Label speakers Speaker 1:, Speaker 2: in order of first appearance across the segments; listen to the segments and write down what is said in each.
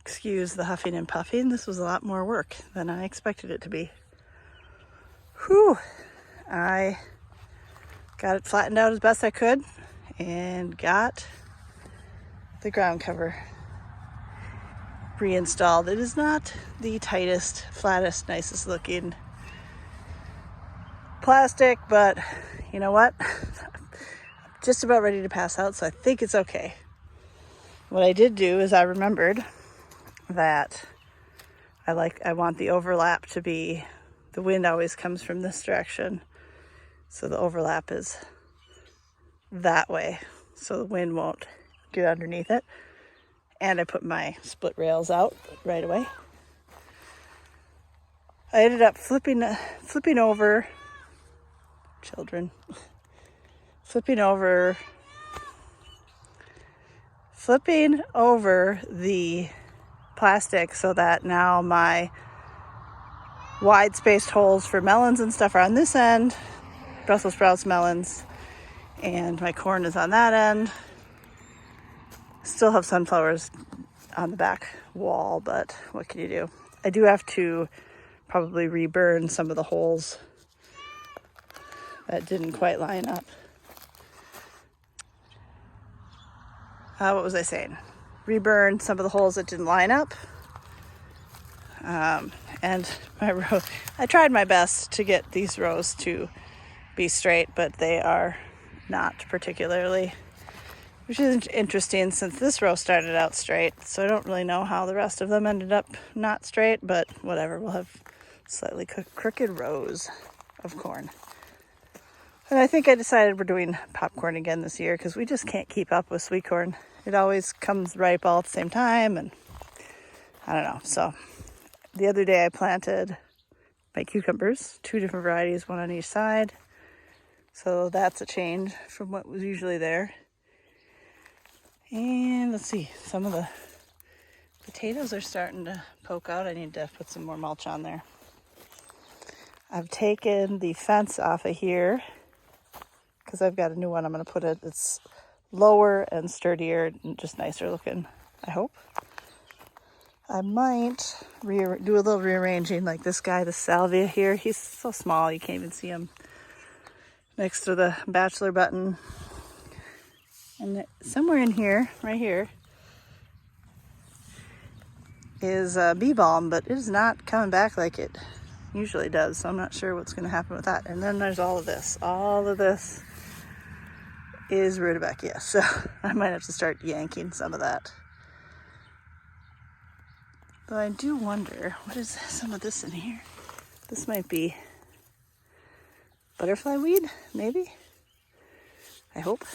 Speaker 1: Excuse the huffing and puffing. This was a lot more work than I expected it to be. Whew. I got it flattened out as best I could and got the ground cover reinstalled. It is not the tightest, flattest, nicest looking plastic, but you know what? I'm just about ready to pass out, so I think it's okay. What I did do is I remembered that I want the overlap to be, the wind always comes from this direction, so the overlap is that way, so the wind won't get underneath it. And I put my split rails out right away. I ended up flipping over the plastic so that now my wide spaced holes for melons and stuff are on this end, Brussels sprouts, melons, and my corn is on that end. Still have sunflowers on the back wall, but what can you do? I do have to probably reburn some of the holes that didn't quite line up. What was I saying? Reburn some of the holes that didn't line up. And my row, I tried my best to get these rows to be straight, but they are not particularly, which is interesting since this row started out straight. So I don't really know how the rest of them ended up not straight, but whatever. We'll have slightly crooked rows of corn. And I think I decided we're doing popcorn again this year because we just can't keep up with sweet corn. It always comes ripe all at the same time, and I don't know. So the other day I planted my cucumbers, 2 different varieties, one on each side. So that's a change from what was usually there. And let's see, some of the potatoes are starting to poke out. I need to put some more mulch on there. I've taken the fence off of here because I've got a new one. I'm going to put it, it's lower and sturdier and just nicer looking, I hope. I might do a little rearranging, like this guy, the salvia here. He's so small you can't even see him next to the bachelor button. And somewhere in here, right here, is bee balm, but it is not coming back like it usually does. So I'm not sure what's going to happen with that. And then there's all of this. All of this is rutabaga. So I might have to start yanking some of that. But I do wonder, what is some of this in here? This might be butterfly weed, maybe? I hope.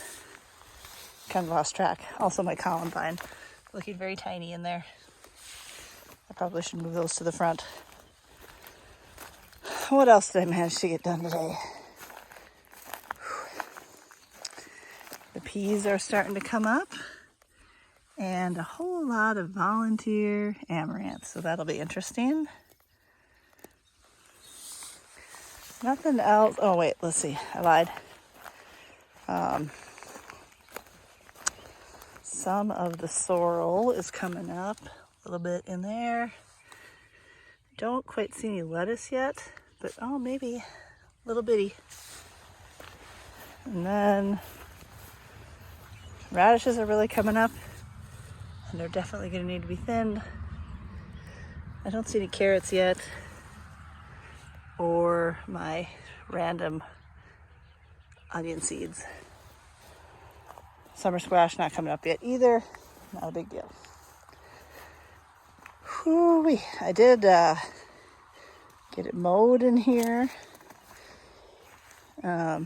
Speaker 1: Kind of lost track. Also my columbine, looking very tiny in there. I probably should move those to the front. What else did I manage to get done today? The peas are starting to come up. And a whole lot of volunteer amaranth, so that'll be interesting. Nothing else. Oh wait, let's see, I lied. Some of the sorrel is coming up, a little bit in there. Don't quite see any lettuce yet, but oh, maybe a little bitty. And then radishes are really coming up. And they're definitely going to need to be thinned. I don't see any carrots yet, or my random onion seeds. Summer squash not coming up yet either. Not a big deal. Whoo-wee. I did get it mowed in here. I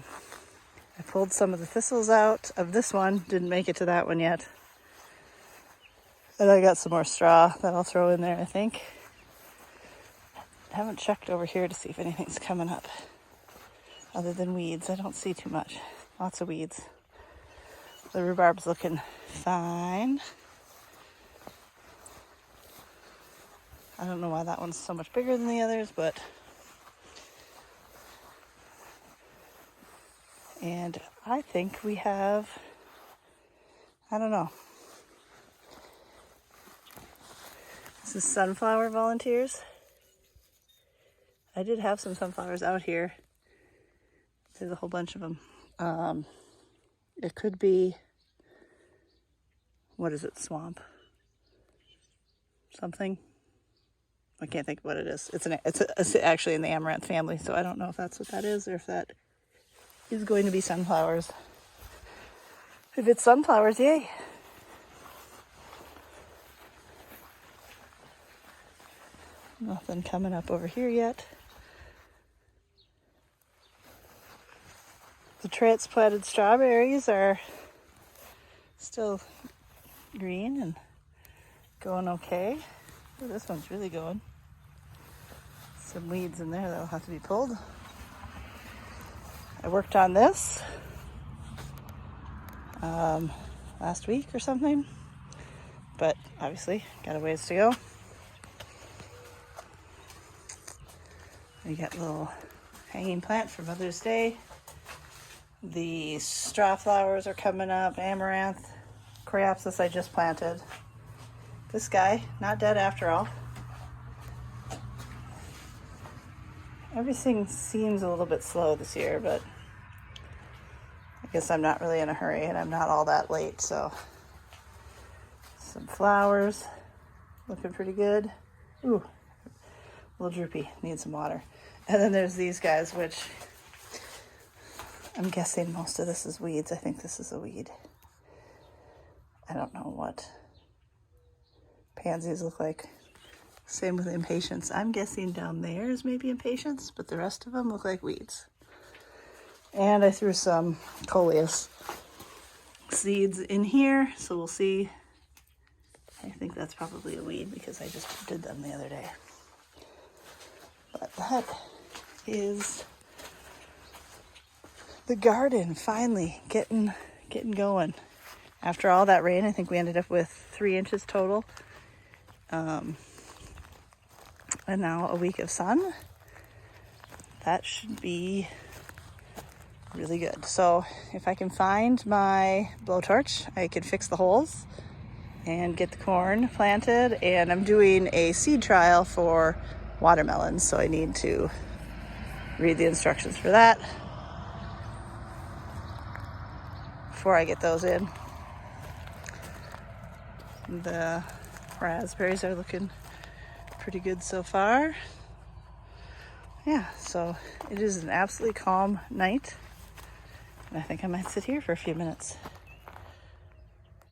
Speaker 1: pulled some of the thistles out of this one. Didn't make it to that one yet. And I got some more straw that I'll throw in there, I think. I haven't checked over here to see if anything's coming up. Other than weeds, I don't see too much. Lots of weeds. The rhubarb's looking fine. I don't know why that one's so much bigger than the others, but... And I think we have... I don't know. This is sunflower volunteers. I did have some sunflowers out here. There's a whole bunch of them. It could be, what is it, swamp? Something. I can't think of what it is. It's actually in the amaranth family, so I don't know if that's what that is or if that is going to be sunflowers. If it's sunflowers, yay. Nothing coming up over here yet. The transplanted strawberries are still green and going okay. Oh, this one's really going. Some weeds in there that'll have to be pulled. I worked on this last week or something, but obviously got a ways to go. We got a little hanging plant for Mother's Day. The straw flowers are coming up, amaranth, coreopsis I just planted. This guy, not dead after all. Everything seems a little bit slow this year, but I guess I'm not really in a hurry and I'm not all that late, so. Some flowers, looking pretty good. Ooh, a little droopy, need some water. And then there's these guys, which I'm guessing most of this is weeds. I think this is a weed. I don't know what pansies look like. Same with impatiens. I'm guessing down there is maybe impatiens, but the rest of them look like weeds. And I threw some coleus seeds in here, so we'll see. I think that's probably a weed because I just did them the other day. But that is the garden finally getting going. After all that rain, I think we ended up with 3 inches total. And now a week of sun. That should be really good. So if I can find my blowtorch, I can fix the holes and get the corn planted. And I'm doing a seed trial for watermelons, so I need to read the instructions for that before I get those in. The raspberries are looking pretty good so far. Yeah, so it is an absolutely calm night, and I think I might sit here for a few minutes.